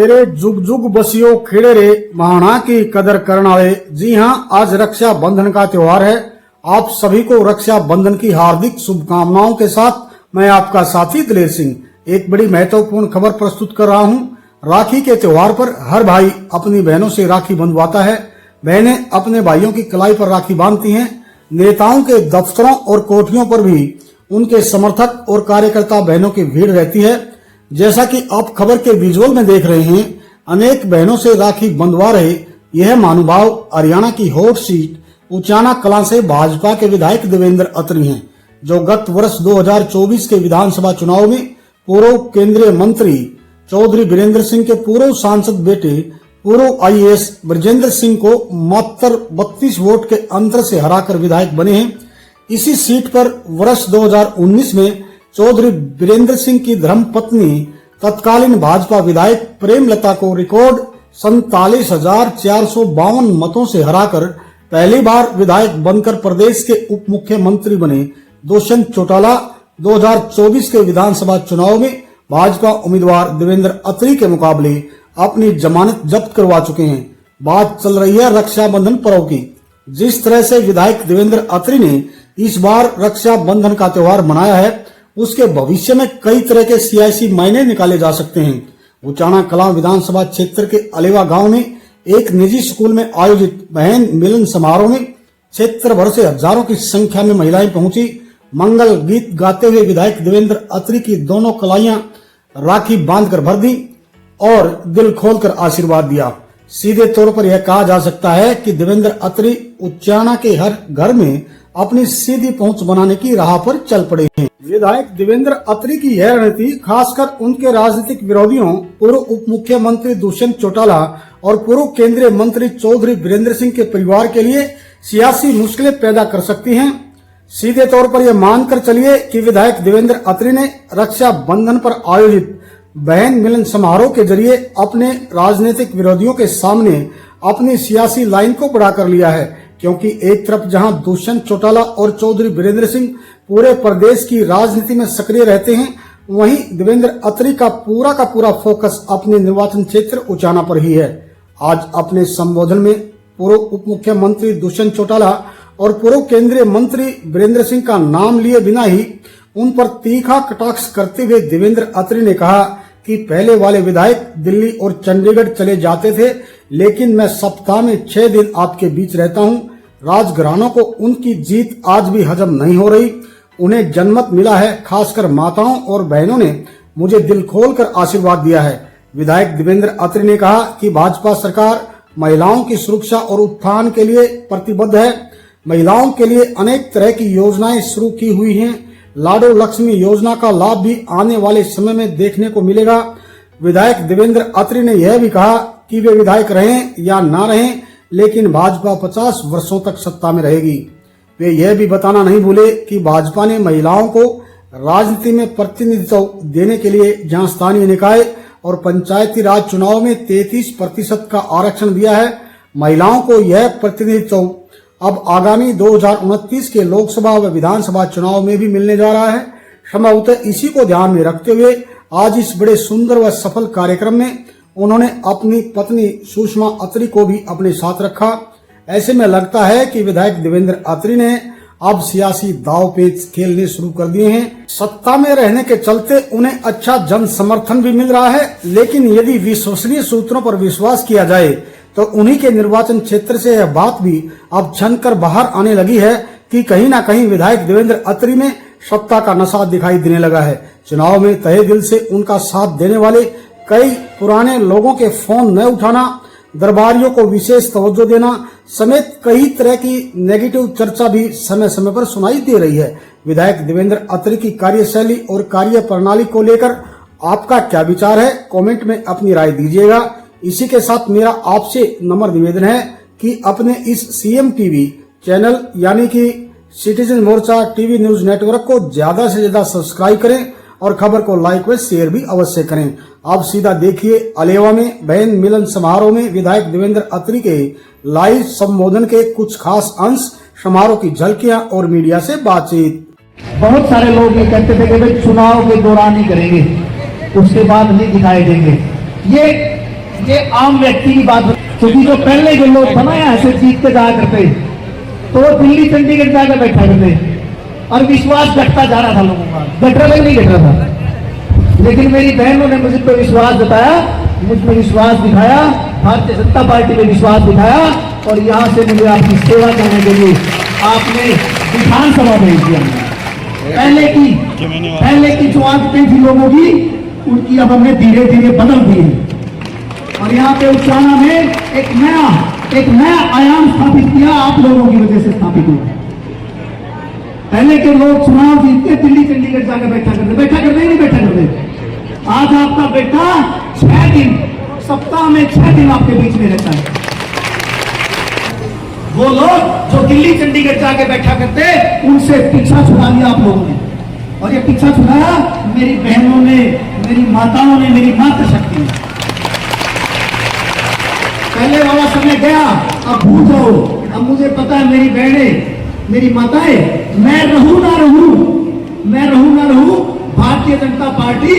मेरे जुग जुग बसियो खेड़े रे महाना की कदर करना वाले। जी हाँ, आज रक्षा बंधन का त्योहार है। आप सभी को रक्षा बंधन की हार्दिक शुभकामनाओं के साथ मैं आपका साथी दिलेर सिंह एक बड़ी महत्वपूर्ण खबर प्रस्तुत कर रहा हूँ। राखी के त्योहार पर हर भाई अपनी बहनों से राखी बंधवाता है। बहनें अपने भाइयों की कलाई पर राखी बांधती हैं। नेताओं के दफ्तरों और कोठियों पर भी उनके समर्थक और कार्यकर्ता बहनों की भीड़ रहती है। जैसा कि आप खबर के विजुअल में देख रहे हैं, अनेक बहनों से राखी बंधवा रहे यह महानुभाव हरियाणा की हॉट सीट उचाना कलां से भाजपा के विधायक देवेंद्र अत्री हैं, जो गत वर्ष 2024 के विधानसभा चुनाव में पूर्व केंद्रीय मंत्री चौधरी वीरेंद्र सिंह के पूर्व सांसद बेटे पूर्व आईएएस ब्रजेंद्र सिंह को मात्र 32 वोट के अंतर से हराकर विधायक बने हैं। इसी सीट पर वर्ष 2019 में चौधरी वीरेंद्र सिंह की धर्मपत्नी तत्कालीन भाजपा विधायक प्रेमलता को रिकॉर्ड 47,452 मतों से हराकर पहली बार विधायक बनकर प्रदेश के उप मुख्यमंत्री बने दुष्यंत चौटाला 2024 के विधानसभा चुनाव में भाजपा उम्मीदवार देवेंद्र अत्री के मुकाबले अपनी जमानत जब्त करवा चुके हैं। बात चल रही है रक्षाबंधन पर्व की। जिस तरह से विधायक देवेंद्र अत्री ने इस बार रक्षाबंधन का त्योहार मनाया है, उसके भविष्य में कई तरह के सियासी मायने निकाले जा सकते हैं। उचाना कलां विधानसभा क्षेत्र के अलेवा गांव में एक निजी स्कूल में आयोजित बहन मिलन समारोह में क्षेत्र भर से हजारों की संख्या में महिलाएं पहुंची। मंगल गीत गाते हुए विधायक देवेंद्र अत्री की दोनों कलाइयां राखी बांधकर भर दी और दिल खोलकर आशीर्वाद दिया। सीधे तौर पर यह कहा जा सकता है कि देवेंद्र अत्री उचाना के हर घर में अपनी सीधी पहुंच बनाने की राह पर चल पड़े हैं। विधायक देवेंद्र अत्री की यह रणनीति खासकर उनके राजनीतिक विरोधियों पूर्व उप मुख्यमंत्री दुष्यंत चौटाला और पूर्व केंद्रीय मंत्री चौधरी वीरेंद्र सिंह के परिवार के लिए सियासी मुश्किलें पैदा कर सकती हैं। सीधे तौर पर यह मानकर चलिए कि विधायक देवेंद्र अत्री ने रक्षा बंधन पर आयोजित बहन मिलन समारोह के जरिए अपने राजनीतिक विरोधियों के सामने अपनी सियासी लाइन को बड़ा कर लिया है, क्योंकि एक तरफ जहां दुष्यंत चौटाला और चौधरी वीरेंद्र सिंह पूरे प्रदेश की राजनीति में सक्रिय रहते हैं, वहीं देवेंद्र अत्री का पूरा फोकस अपने निर्वाचन क्षेत्र उचाना पर ही है। आज अपने संबोधन में पूर्व उप मुख्यमंत्री दुष्यंत चौटाला और पूर्व केंद्रीय मंत्री वीरेंद्र सिंह का नाम लिए बिना ही उन पर तीखा कटाक्ष करते हुए देवेंद्र अत्री ने कहा कि पहले वाले विधायक दिल्ली और चंडीगढ़ चले जाते थे, लेकिन मैं सप्ताह में 6 दिन आपके बीच रहता हूं। राजघरानों को उनकी जीत आज भी हजम नहीं हो रही। उन्हें जनमत मिला है। खासकर माताओं और बहनों ने मुझे दिल खोलकर आशीर्वाद दिया है। विधायक देवेंद्र अत्री ने कहा कि भाजपा सरकार महिलाओं की सुरक्षा और उत्थान के लिए प्रतिबद्ध है। महिलाओं के लिए अनेक तरह की योजनाएं शुरू की हुई हैं। लाडो लक्ष्मी योजना का लाभ भी आने वाले समय में देखने को मिलेगा। विधायक देवेंद्र अत्री ने यह भी कहा कि वे विधायक रहें या ना रहें, लेकिन भाजपा 50 वर्षों तक सत्ता में रहेगी। वे यह भी बताना नहीं भूले कि भाजपा ने महिलाओं को राजनीति में प्रतिनिधित्व देने के लिए जहां स्थानीय निकाय और पंचायती राज चुनाव में 33% का आरक्षण दिया है, महिलाओं को यह प्रतिनिधित्व अब आगामी 2029 के लोकसभा व विधानसभा चुनाव में भी मिलने जा रहा है। संभवतः इसी को ध्यान में रखते हुए आज इस बड़े सुंदर व सफल कार्यक्रम में उन्होंने अपनी पत्नी सुषमा अत्री को भी अपने साथ रखा। ऐसे में लगता है कि विधायक देवेंद्र अत्री ने अब सियासी दाव पेच खेलने शुरू कर दिए हैं। सत्ता में रहने के चलते उन्हें अच्छा जन समर्थन भी मिल रहा है, लेकिन यदि विश्वसनीय सूत्रों पर विश्वास किया जाए तो उन्हीं के निर्वाचन क्षेत्र से यह बात भी अब छनकर बाहर आने लगी है कि कहीं ना कहीं विधायक देवेंद्र अत्री में सत्ता का नशा दिखाई देने लगा है। चुनाव में तहे दिल से उनका साथ देने वाले कई पुराने लोगों के फोन न उठाना, दरबारियों को विशेष तवज्जो देना समेत कई तरह की नेगेटिव चर्चा भी समय समय पर सुनाई दे रही है। विधायक देवेंद्र अत्री की कार्यशैली और कार्य प्रणाली को लेकर आपका क्या विचार है? कमेंट में अपनी राय दीजिएगा। इसी के साथ मेरा आपसे नम्र निवेदन है कि अपने इस सीएम टीवी चैनल यानी कि सिटीजन मोर्चा टीवी न्यूज नेटवर्क को ज्यादा से ज्यादा सब्सक्राइब करें और खबर को लाइक व शेयर भी अवश्य करें। आप सीधा देखिए अलेवा में बहन मिलन समारोह में विधायक देवेंद्र अत्री के लाइव संबोधन के कुछ खास अंश, समारोह की झलकियां और मीडिया से बातचीत। बहुत सारे लोग ये कहते थे कि चुनाव के दौरान ही करेंगे, उसके बाद नहीं दिखाई देंगे। ये ये आम व्यक्ति की बात, क्योंकि जो पहले के लोग बनाया ऐसे जीत के जाया करते, तो वो दिल्ली चंडीगढ़ जाकर बैठा करते और विश्वास घटता जा रहा था लोगों का। घट रहा था नहीं घट रहा था? लेकिन मेरी बहनों ने मुझ पर विश्वास जताया, मुझ में विश्वास दिखाया, भारतीय जनता पार्टी में विश्वास दिखाया और यहाँ से मुझे आपकी सेवा करने के लिए आपने विधानसभा भेज दिया। पहले की जो आदतें थी लोगों की, उनकी अब हमने धीरे धीरे बदल दी है और यहाँ पे उचाना में एक नया आयाम स्थापित किया, आप लोगों की वजह से स्थापित हुआ। पहले के लोग चुनाव जीतते दिल्ली चंडीगढ़ जाकर बैठा करते ही नहीं बैठा करते। आज आपका बेटा 6 दिन, सप्ताह में 6 दिन आपके बीच में रहता है। वो लोग जो दिल्ली चंडीगढ़ जाके बैठा करते, उनसे पीछा छुड़ा लिया आप लोगों ने, और ये पीछा छुड़ाया मेरी बहनों ने, मेरी माताओं ने, मेरी मातृशक्ति ने। पहले वाला समय गया, अब भूल जाओ। अब मुझे पता है मेरी बहनें, मेरी माताएं, मैं रहूं ना रहूं, भारतीय जनता पार्टी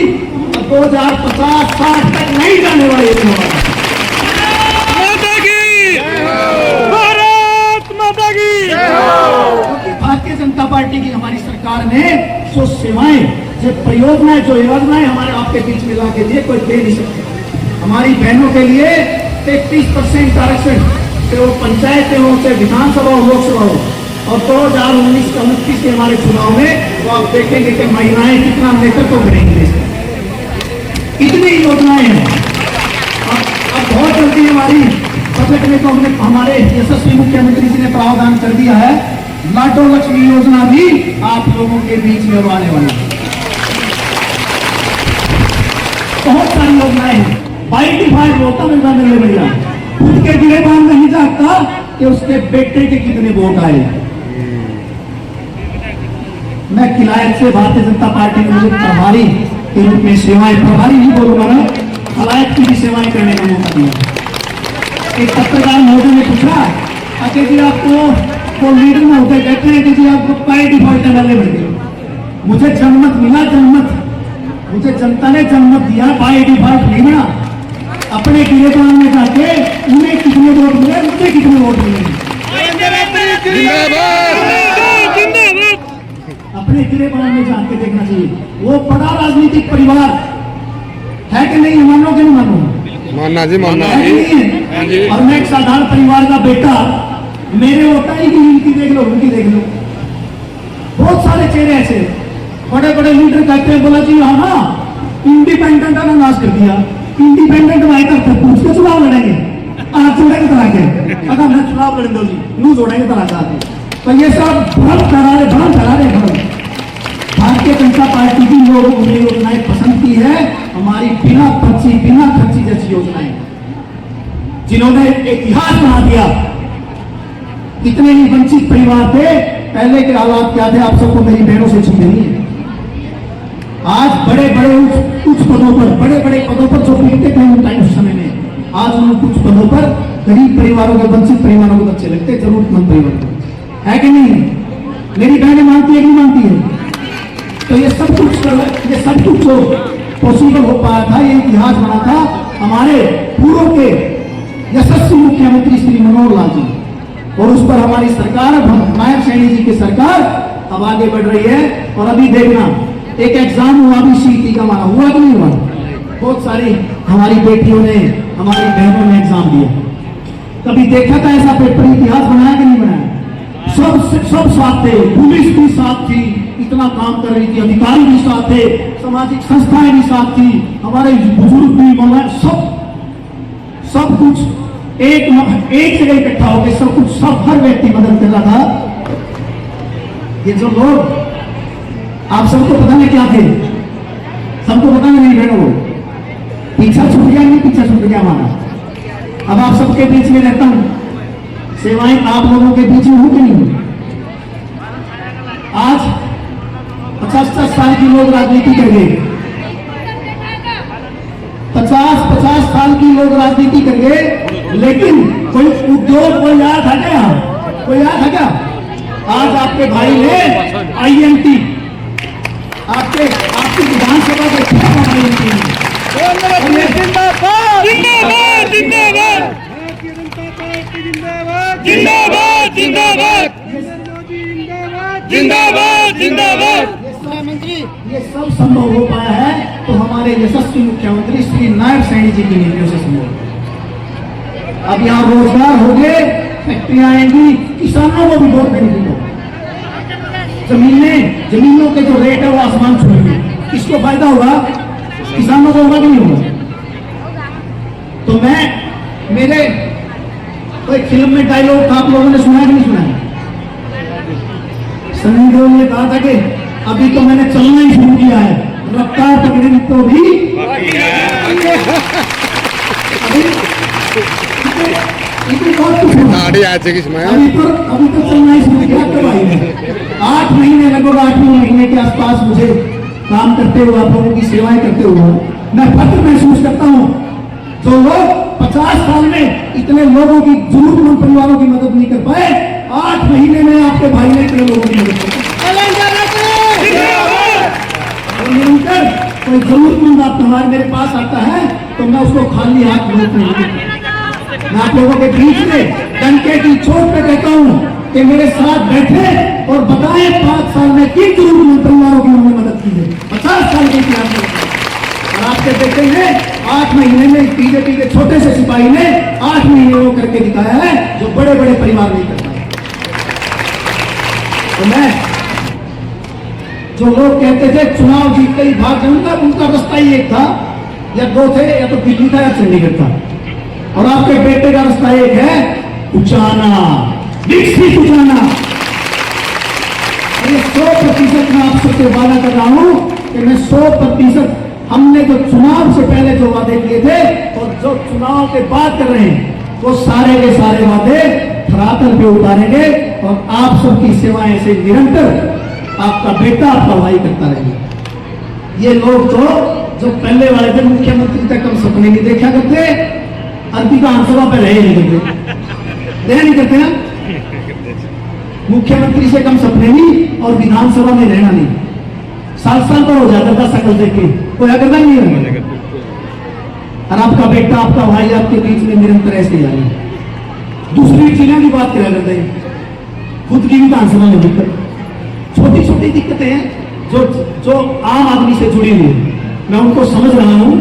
2050-60 तक नहीं जाने वाली है। भारतीय जनता पार्टी की हमारी सरकार ने जो सेवाएं, जो परियोजनाएं, जो योजनाएं हमारे आपके बीच में ला के दिए, कोई दे नहीं सकते। हमारी बहनों के लिए 33% आरक्षण, चाहे वो पंचायतें हो, चाहे विधानसभा हो, लोकसभा हो, और 2019 के हमारे चुनाव में वो आप देखेंगे कि महिलाएं कितना नेतृत्व करेंगे। इतनी योजनाएं हैं। अब बहुत जल्दी हमारी बजट में तो हमने, हमारे यशस्वी मुख्यमंत्री जी ने प्रावधान कर दिया है, लाडो लक्ष्मी योजना भी आप लोगों के बीच में आने वाली है। बहुत सारी योजनाएं हैं। बाई डिफॉल्ट होता मिलता मिलने भैया, खुद के गिरेबान नहीं जानता कि उसके बेटे के कितने वोट आए। मैं किलायत से भारतीय जनता पार्टी ने मुझे प्रभारी के रूप में सेवाएं, प्रभारी नहीं बोलूंगा मैं, किलायत की भी सेवाएं करने का मौका दिया। एक पत्रकार महोदय ने पूछा, अजय जी आपको वो लीडर महोदय कहते हैं कि जी आपको बाई डिफॉल्ट डालने पड़ गए। मुझे जनमत मिला, मुझे जनता ने जनमत दिया, बाई डिफॉल्ट नहीं मिला। अपने गिरेबान में जाके उन्हें कितने वोट मिले, मुझे कितने वोट मिले, अपने गिरेबान में जाके देखना चाहिए। वो बड़ा राजनीतिक परिवार है कि नहीं, मानो कि नहीं मानो? मानना जी, मानना जी। और मैं एक साधारण परिवार का बेटा, मेरे होता ही कि इनकी देख लो, उनकी देख लो। बहुत सारे चेहरे ऐसे बड़े बड़े लीडर कहते हैं, बोला जी हाँ इंडिपेंडेंट का नाश कर दिया। इंडिपेंडेंट भाई करते पूछ के चुनाव लड़ेंगे, आज जोड़ेंगे तरह के, अगर मैं चुनाव लड़ेंगे जी नू जोड़ेंगे तरह का। तो ये सब भ्रम करा रहे। भारतीय जनता पार्टी की लोगों ने योजनाएं पसंद की है, हमारी बिना खर्ची जैसी योजनाएं, जिन्होंने इतिहास बना दिया। कितने ही वंचित परिवार थे, पहले के हालात क्या थे, आप सबको मेरी बहनों से छीने नहीं है। आज बड़े बड़े उच्च पदों पर जो पीड़ित थे उन टाइम समय में, आज उन कुछ पदों पर गरीब परिवारों के, वंचित परिवारों को अच्छे लगते, जरूरतमंद परिवार है कि नहीं? मेरी बहनें मानती है कि नहीं मानती है? तो ये सब कुछ जो पॉसिबल हो पाया था, ये इतिहास बना था हमारे पूर्व के यशस्वी मुख्यमंत्री श्री मनोहर लाल जी, और उस पर हमारी सरकार, नायब सैनी जी की सरकार अब आगे बढ़ रही है। और अभी देखना, एक एग्जाम हुआ भी सीटी का, माना हुआ कि नहीं हुआ? बहुत सारी हमारी बेटियों ने, हमारी बहनों ने एग्जाम दिया। कभी देखा था ऐसा पेपर? इतिहास बनाया कि नहीं बनाया? सब साथ थे, पुलिस भी साथ थी, इतना काम कर रही थी, अधिकारी भी साथ थे, सामाजिक संस्थाएं भी साथ थी, हमारे बुजुर्ग भी, सब कुछ एक जगह इकट्ठा होकर सब कुछ, सब हर व्यक्ति मदद कर रहा था। ये जो लोग, आप सबको पता नहीं क्या थे, सबको पता नहीं बहनों, पीछा छूट गया नहीं, पीछा छूट गया हमारा। अब आप सबके बीच में रहता हूं, सेवाएं आप लोगों के बीच में हो कि नहीं? आज 50 साल की लोग राजनीति कर गए, 50 साल की लोग राजनीति कर गए, लेकिन कोई उद्योग, कोई याद है क्या? कोई याद है क्या? आज आपके भाई ने IMT, आपकी विधानसभा के IMT ये सब संभव हो पाया है तो हमारे यशस्वी मुख्यमंत्री श्री नायब सैनी जी की नीतियों से संभव है। अब यहाँ रोजगार हो गए, फैक्ट्रियां आएंगी, किसानों को भी बहुत बेनिफिट होगा। जमीनों के जो रेट है वो आसमान छूएंगे, किसको फायदा होगा? किसानों को होगा कि नहीं होगा? तो मेरे कोई फिल्म में डायलॉग आप लोगों ने सुना कि नहीं सुना है? सनी देओल ने कहा था कि अभी तो मैंने चलना ही शुरू किया है, रफ्तार पकड़ने तो भी अभी तो चलना ही शुरू किया। कब आई है? 8 महीने, लगभग 8वें महीने के आसपास मुझे काम करते हुए, आप लोगों की सेवाएं करते हुए मैं फख्र महसूस करता हूँ। जो लोग 50 साल में इतने लोगों की, जरूरतमंद परिवारों की मदद नहीं कर पाए, 8 महीने में आपके भाई ने इतने लोगों की मदद की। निरंतर कोई जरूरतमंद आप हमारे मेरे पास आता है तो मैं उसको खाली हाथ लौट नहीं देता। मैं आप लोगों के बीच में डंके की चोट पे कहता हूँ कि मेरे साथ बैठे और बताएं 5 साल में किन जरूरतमंद परिवारों की उन्होंने मदद की है। 50 साल के इतिहास में और आपके बेटे ने 8 महीने में बीजेपी के छोटे से सिपाही ने 8 महीने वो करके दिखाया है जो बड़े बड़े परिवार नहीं कर पाए। तो मैं, जो लोग कहते थे चुनाव जीतते ही भाग जाऊंगा, उनका रास्ता ही एक था, या 2 थे, या तो दिल्ली था या चंडीगढ़ था। और आपके बेटे का रास्ता एक है, उचाना, विकसित उचाना। 100% मैं आप सबसे वादा कर रहा हूं कि मैं 100%, हमने जो चुनाव से पहले जो वादे किए थे और जो चुनाव के बाद कर रहे हैं, वो सारे के सारे वादे धरातल पे उतारेंगे और आप सबकी सेवाएं से निरंतर आपका बेटा, आपका भाई करता रहेगा। ये लोग तो जो पहले वाले थे, मुख्यमंत्री तक हम सपने नहीं देखा करते, अरबी विधानसभा पे रहे नहीं करते, रह नहीं करते हैं। मुख्यमंत्री से कम सपने नहीं और विधानसभा में रहना नहीं। साल पर हो जाता था शकल देख के, कोई अगर नहीं होगा। और आपका बेटा, आपका भाई आपके बीच में निरंतर ऐसे जा रही है। दूसरी चीजों की बात करा करते हैं, खुद की विधानसभा में दिक्कत, छोटी छोटी दिक्कतें हैं जो आम आदमी से जुड़ी हुई है। मैं उनको समझ रहा हूं।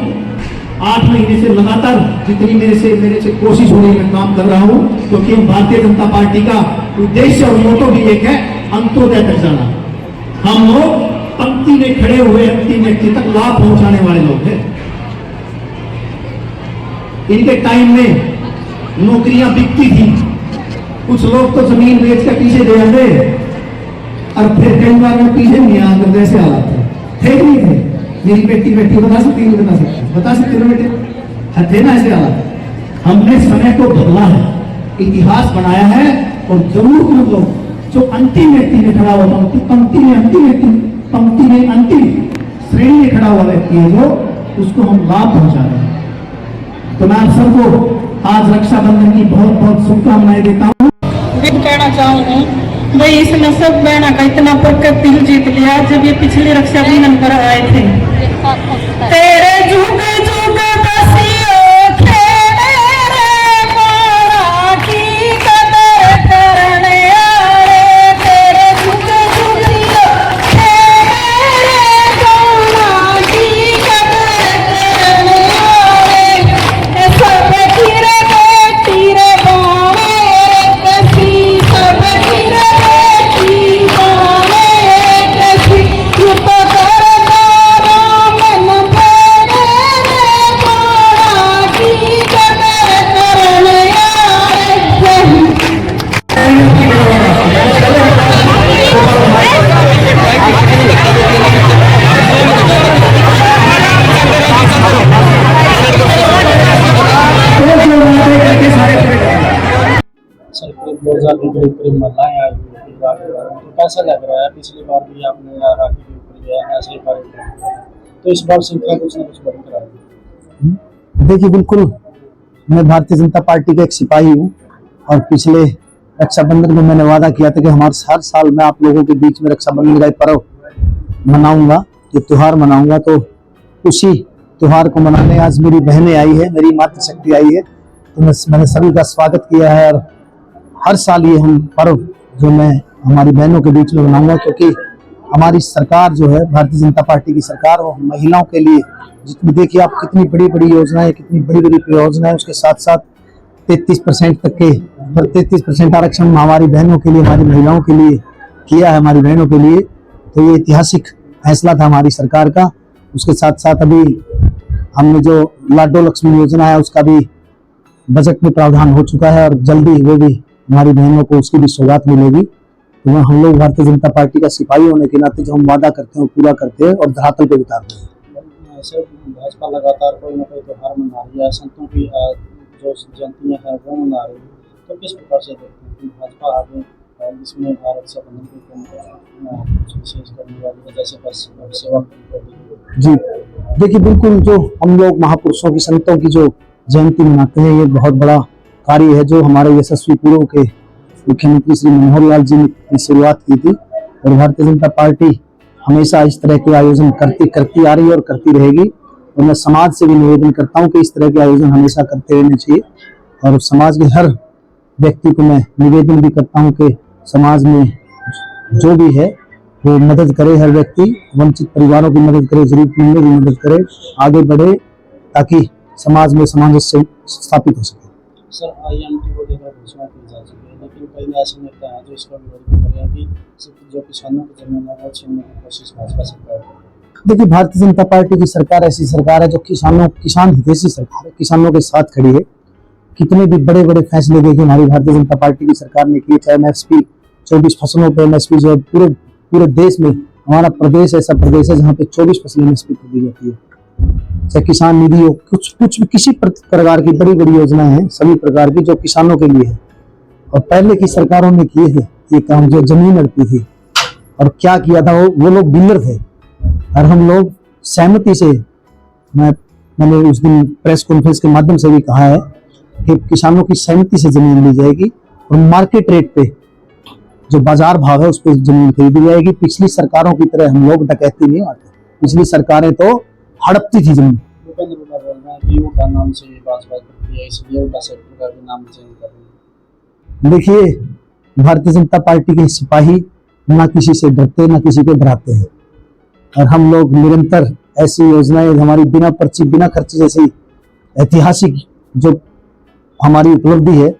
8 महीने से लगातार जितनी मेरे से कोशिश हो रही है, मैं काम कर रहा हूं, क्योंकि भारतीय जनता पार्टी का उद्देश्य और मोटो भी एक है, अंत्योदय तक जाना। हम लोग पंक्ति में खड़े हुए अंतिम व्यक्ति तक लाभ पहुंचाने वाले लोग हैं। इनके टाइम में नौकरियां बिकती थी, कुछ लोग तो जमीन बेच कर पीछे दे आते और फिर कई बार में पीछे नहीं आकर जैसे हालात थे नहीं थे। मेरी बेटी बता सकती है, बता सकते हो बेटे, थे ना ऐसे हालात। हमने समय को बदला है, इतिहास बनाया है और जरूर लोग जो अंतिम व्यक्ति में खड़ा हुआ, पंक्ति में अंतिम श्रेणी में खड़ा हुआ व्यक्ति है, जो उसको हम लाभ पहुंचा रहे हैं। तो मैं आप सबको आज रक्षाबंधन की बहुत बहुत शुभकामनाएं देता हूँ। कहना चाहूंगी भाई, इसने सब बहना का इतना प्रकट दिल जीत लिया जब ये पिछले रक्षाबंधन पर आए थे। तेरे जुगे जुगे कसियो खेले रे मोरा की कदर करने आए, तेरे जुगे जुगे खेले रे मोरा की कदर करने आए, सब गिरे बेटी रे बावे कसी, सब गिरे बेटी बावे कसी, रूप कर महिलाएं आई हुई तो कैसा लग रहा है? पिछली बार भी आपने राखी के ऊपर जो है ऐसे ही कार्यक्रम किया, तो इस बार संख्या कुछ न कुछ बढ़ कर आई। देखिए, बिल्कुल मैं भारतीय जनता पार्टी का एक सिपाही हूँ और पिछले रक्षाबंधन में मैंने वादा किया था कि हर साल मैं आप लोगों के बीच में रक्षाबंधन का पर्व मनाऊंगा, ये त्योहार मनाऊंगा। तो उसी त्योहार को मनाने आज मेरी बहनें आई है, मेरी मातृशक्ति आई है, तो मैंने सभी का स्वागत किया है। और हर साल ये हम पर्व जो मैं हमारी बहनों के बीच में मनाऊंगा, क्योंकि हमारी सरकार जो है भारतीय जनता पार्टी की सरकार, और महिलाओं के लिए जितनी देखिए आप कितनी बड़ी बड़ी योजनाएं, कितनी बड़ी बड़ी परियोजनाएं, उसके साथ साथ 33% तक के 33% आरक्षण हमारी बहनों के लिए, हमारी महिलाओं के लिए किया है, हमारी बहनों के लिए। तो ये ऐतिहासिक फैसला था हमारी सरकार का। उसके साथ साथ अभी हमने जो लाडो लक्ष्मी योजना है उसका भी बजट में प्रावधान हो चुका है, और जल्दी वो भी हमारी बहनों को उसकी भी सौगात मिलेगी। तो हम लोग भारतीय जनता पार्टी का सिपाही होने के नाते जो हम वादा करते हैं वो पूरा करते हैं और धरातल पे उतारते हैं। सर, भाजपा लगातार कोई ना कोई त्योहार मना रही है, संतों की जो जयंतियाँ हैं वो मना रही है, तो किस प्रकार से देखते हैं कि भाजपा आगे इसमें रक्षाबंधन की कुछ विशेष करने वाली है, जैसे बस सेवा जी देखिए, बिल्कुल जो हम लोग महापुरुषों की, संतों की जो जयंती मनाते हैं, ये बहुत बड़ा कार्य है जो हमारे यशस्वी पूर्व के मुख्यमंत्री श्री मनोहर लाल जी ने शुरुआत की थी। और भारतीय जनता पार्टी हमेशा इस तरह के आयोजन करती आ रही है और करती रहेगी। और मैं समाज से भी निवेदन करता हूं कि इस तरह के आयोजन हमेशा करते रहने चाहिए। और समाज के हर व्यक्ति को मैं निवेदन भी करता हूं कि समाज में जो भी है वो मदद करे, हर व्यक्ति वंचित परिवारों की मदद करे, जरूरतमंदों की मदद करे, आगे बढ़े, ताकि समाज में सामंजस्य स्थापित हो सके। सर, IMT को लेकर घोषणा की जा चुकी है, लेकिन कई ऐसे नेता हैं जो इसका विरोध कर रहे हैं कि जो किसानों की जमीन है वो छीनने की कोशिश भाजपा सरकार कर रही है। देखिए, भारतीय जनता पार्टी की सरकार ऐसी सरकार है जो किसान हितैषी सरकार है, किसानों के साथ खड़ी है। कितने भी बड़े बड़े फैसले देखिए हमारी भारतीय जनता पार्टी की सरकार ने किए, चाहे MSP 24 फसलों पे MSP जो पूरे देश में, हमारा प्रदेश ऐसा प्रदेश है जहाँ पे 24 फसलें MSP पर दी जाती है। चाहे किसान निधि हो, कुछ किसी प्रकार की बड़ी बड़ी योजनाएं हैं सभी प्रकार की जो किसानों के लिए है। और पहले की सरकारों ने किए थे ये काम, जो जमीन अड़ती थी, और क्या किया था, वो लोग डीलर थे। और हम लोग सहमति से, मैंने उस दिन प्रेस कॉन्फ्रेंस के माध्यम से भी कहा है कि किसानों की सहमति से जमीन ली जाएगी और मार्केट रेट पे, जो बाजार भाव है उस पर जमीन खरीदी जाएगी। पिछली सरकारों की तरह हम लोग डकैती नहीं आते। पिछली सरकारें तो हड़पती थी जमीन। भूपेंद्र बोल रहे हैं कि उनका नाम से भाजपा करती है, इसलिए उनका सेक्टर का भी नाम चेंज कर रही है। देखिए, भारतीय जनता पार्टी के सिपाही ना किसी से डरते, ना किसी को डराते हैं। और हम लोग निरंतर ऐसी योजनाएं, हमारी बिना पर्ची बिना खर्चे जैसी ऐतिहासिक जो हमारी उपलब्धि है।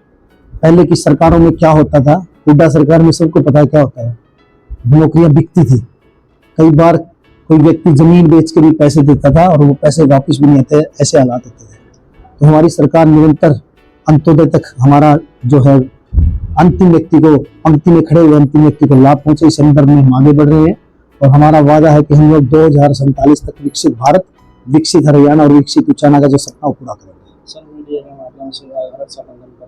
पहले की सरकारों में क्या होता था, हुड्डा सरकार में सबको पता है क्या होता है, नौकरियां बिकती थी। कई बार कोई व्यक्ति जमीन बेच के भी पैसे देता था और वो पैसे वापस भी नहीं आते, ऐसे हालात होते थे। तो हमारी सरकार निरंतर अंत्योदय तक हमारा जो है अंतिम व्यक्ति को, पंक्ति में खड़े हुए अंतिम व्यक्ति को लाभ पहुंचे, इस संदर्भ में हम आगे बढ़ रहे हैं। और हमारा वादा है कि हम लोग 2047 तक विकसित भारत, विकसित हरियाणा और विकसित उच्चाना का जो सपना पूरा करेंगे। सर, मीडिया के माध्यम से रक्षाबंधन पर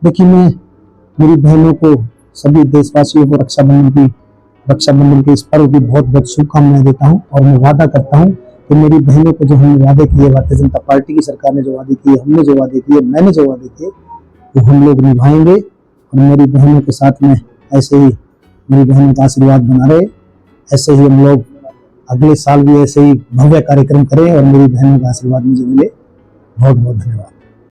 देखिए, मैं मेरी बहनों को, सभी देशवासियों को रक्षाबंधन के इस पर्व की बहुत बहुत शुभकामनाएं देता हूं। और मैं वादा करता हूं कि मेरी बहनों को जो हमने वादे किए, भारतीय जनता पार्टी की सरकार ने जो वादे किए, हमने जो वादे किए, मैंने जो वादे किए, वो हम लोग निभाएंगे। और मेरी बहनों के साथ में ऐसे ही मेरी बहनों का आशीर्वाद बना रहे, ऐसे ही हम लोग अगले साल भी ऐसे ही भव्य कार्यक्रम करें और मेरी बहनों का आशीर्वाद मुझे मिले। बहुत बहुत धन्यवाद।